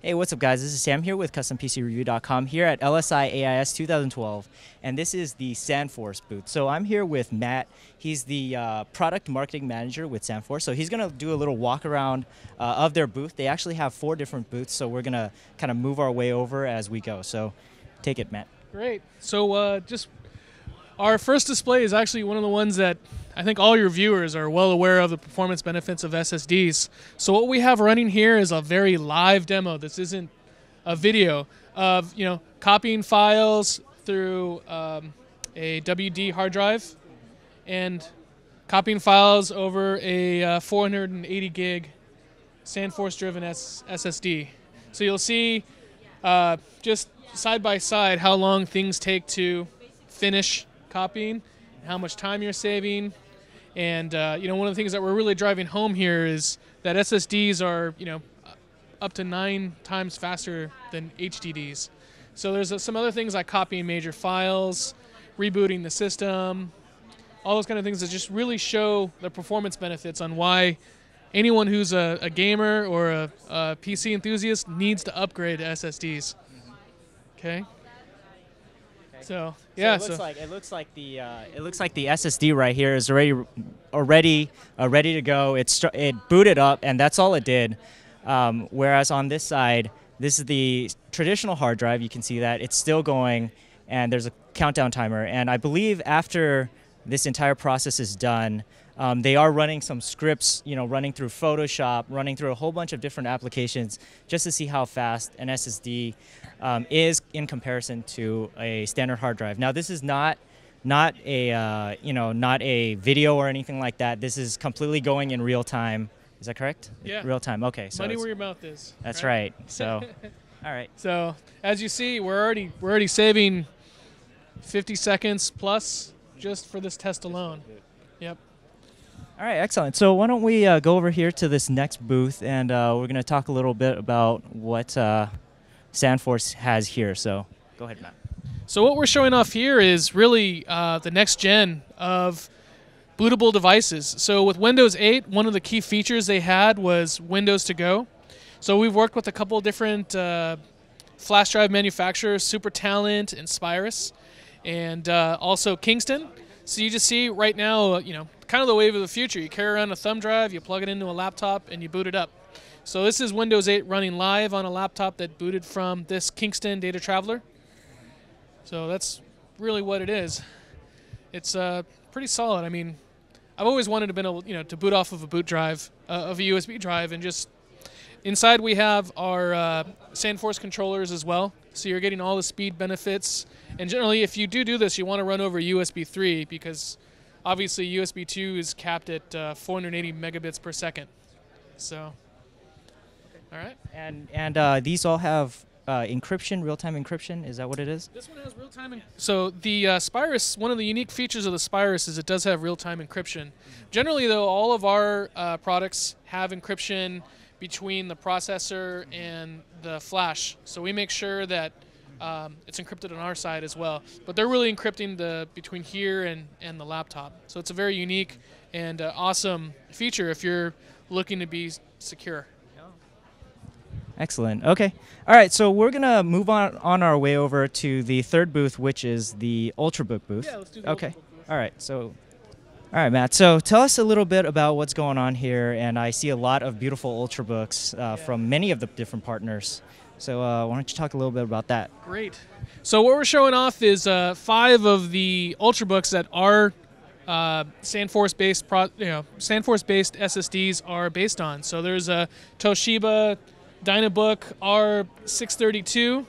Hey, what's up, guys? This is Sam here with CustomPCReview.com here at LSI AIS 2012, and this is the SandForce booth. So I'm here with Matt. He's the product marketing manager with SandForce. So he's going to do a little walk around of their booth. They actually have 4 different booths, so we're going to kind of move our way over as we go. So take it, Matt. Great. So just our first display is actually one of the ones that I think all your viewers are well aware of, the performance benefits of SSDs. So what we have running here is a very live demo. This isn't a video of copying files through a WD hard drive and copying files over a 480 gig SandForce driven SSD. So you'll see just side by side how long things take to finish copying, how much time you're saving, and one of the things that we're really driving home here is that SSDs are up to 9 times faster than HDDs. So there's some other things like copying major files, rebooting the system, all those kind of things that just really show the performance benefits on why anyone who's a gamer or a PC enthusiast needs to upgrade to SSDs. Okay. So yeah, so it looks like the SSD right here is already ready to go. It booted up, and that's all it did. Whereas on this side, this is the traditional hard drive. You can see that it's still going, and there's a countdown timer. And I believe after this entire process is done, they are running some scripts, running through Photoshop, running through a whole bunch of different applications just to see how fast an SSD is in comparison to a standard hard drive. Now, this is not a video or anything like that. This is completely going in real time. Is that correct? Yeah. Real time. Okay. So money where your mouth is. That's right. So, all right. So as you see, we're already saving 50 seconds plus just for this test alone. Yep. All right, excellent. So why don't we go over here to this next booth, and we're going to talk a little bit about what SandForce has here. So go ahead, Matt. So what we're showing off here is really the next gen of bootable devices. So with Windows 8, one of the key features they had was Windows to Go. So we've worked with a couple different flash drive manufacturers, SuperTalent and Spirus, and also Kingston. So you just see right now, kind of the wave of the future. You carry around a thumb drive, you plug it into a laptop, and you boot it up. So this is Windows 8 running live on a laptop that booted from this Kingston Data Traveler. So that's really what it is. It's pretty solid. I mean, I've always wanted to be able, to boot off of a boot drive, of a USB drive, and just inside we have our SandForce controllers as well. So you're getting all the speed benefits. And generally, if you do this, you want to run over USB 3 because obviously USB 2 is capped at 480 megabits per second. So, all right. And these all have encryption, real-time encryption. Is that what it is? This one has real-time. So the Spirus, one of the unique features of the Spirus is it does have real-time encryption. Generally, though, all of our products have encryption between the processor and the flash. So we make sure that it's encrypted on our side as well. But they're really encrypting between here and the laptop. So it's a very unique and awesome feature if you're looking to be secure. Excellent. Okay. All right. So we're going to move on our way over to the third booth, which is the Ultrabook booth. Yeah, let's do the Okay. Ultrabook booth. All right. So, all right, Matt. So tell us a little bit about what's going on here. And I see a lot of beautiful Ultrabooks from many of the different partners. So why don't you talk a little bit about that? Great. So what we're showing off is 5 of the Ultrabooks that are SandForce-based SandForce-based SSDs are based on. So there's a Toshiba Dynabook R632.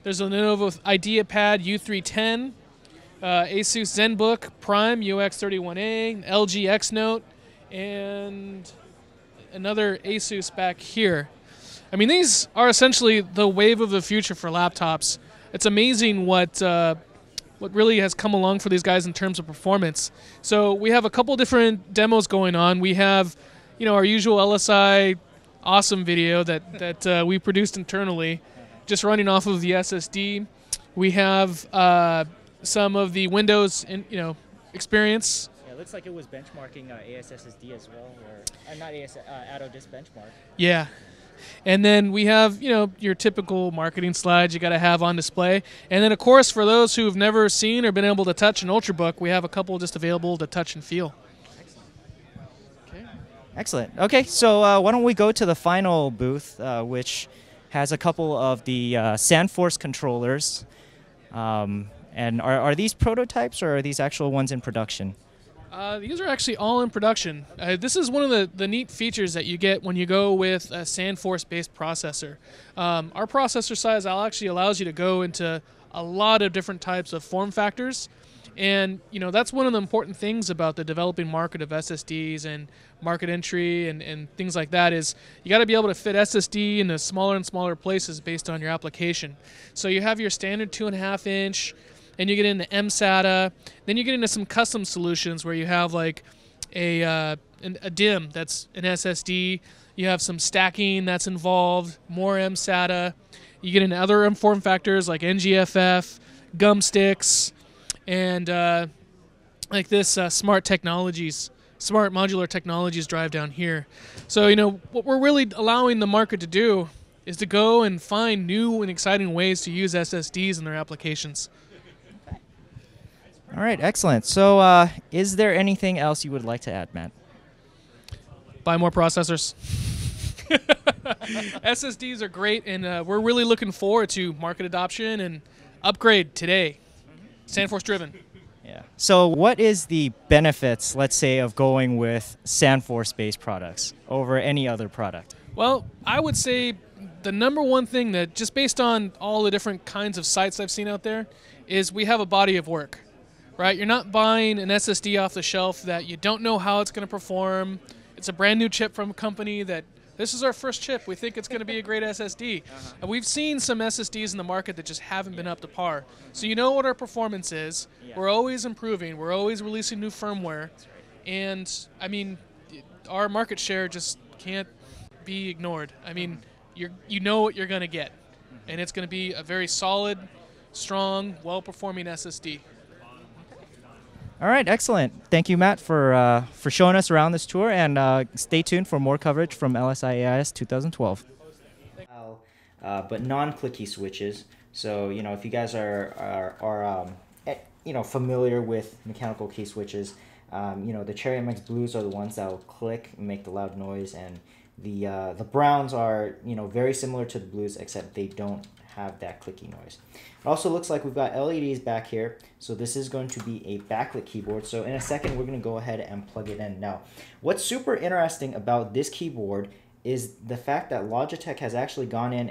There's a Lenovo IdeaPad U310, Asus ZenBook Prime UX31A, LG X Note, and another Asus back here. I mean, these are essentially the wave of the future for laptops. It's amazing what really has come along for these guys in terms of performance. So we have a couple different demos going on. We have, our usual LSI awesome video that we produced internally, just running off of the SSD. We have some of the Windows, experience. Yeah, it looks like it was benchmarking AIS SSD as well, or not AIS, Auto Disk Benchmark. Yeah. And then we have, your typical marketing slides you got to have on display. And then, of course, for those who've never seen or been able to touch an Ultrabook, we have a couple just available to touch and feel. Excellent. Okay, so why don't we go to the final booth, which has a couple of the SandForce controllers. And are these prototypes, or are these actual ones in production? These are actually all in production. This is one of the neat features that you get when you go with a SandForce-based processor. Our processor size actually allows you to go into a lot of different types of form factors. And, that's one of the important things about the developing market of SSDs and market entry and things like that is you got to be able to fit SSD into smaller and smaller places based on your application. So you have your standard 2.5 inch, and you get into mSATA, then you get into some custom solutions where you have like a DIMM that's an SSD, you have some stacking that's involved, more mSATA, you get into other form factors like NGFF, gum sticks, and like this smart modular technologies drive down here. So, what we're really allowing the market to do is to go and find new and exciting ways to use SSDs in their applications. All right, excellent. So is there anything else you would like to add, Matt? Buy more processors. SSDs are great, and we're really looking forward to market adoption and upgrade today. SandForce driven. Yeah. So what is the benefits, let's say, of going with SandForce-based products over any other product? Well, I would say the number one thing that, just based on all the different kinds of sites I've seen out there, is we have a body of work, right? You're not buying an SSD off the shelf that you don't know how it's going to perform. It's a brand new chip from a company that, this is our first chip, we think it's going to be a great SSD. And we've seen some SSDs in the market that just haven't been up to par. So you know what our performance is. We're always improving. We're always releasing new firmware. And, I mean, our market share just can't be ignored. I mean, you know what you're going to get. And it's going to be a very solid, strong, well-performing SSD. All right, excellent. Thank you, Matt, for showing us around this tour, and stay tuned for more coverage from LSI AIS 2012. But non-clicky switches. So if you guys are familiar with mechanical key switches, the Cherry MX Blues are the ones that will click and make the loud noise, and the Browns are very similar to the Blues, except they don't have that clicky noise. It also looks like we've got LEDs back here, so this is going to be a backlit keyboard. So in a second we're going to go ahead and plug it in. Now, what's super interesting about this keyboard is the fact that Logitech has actually gone in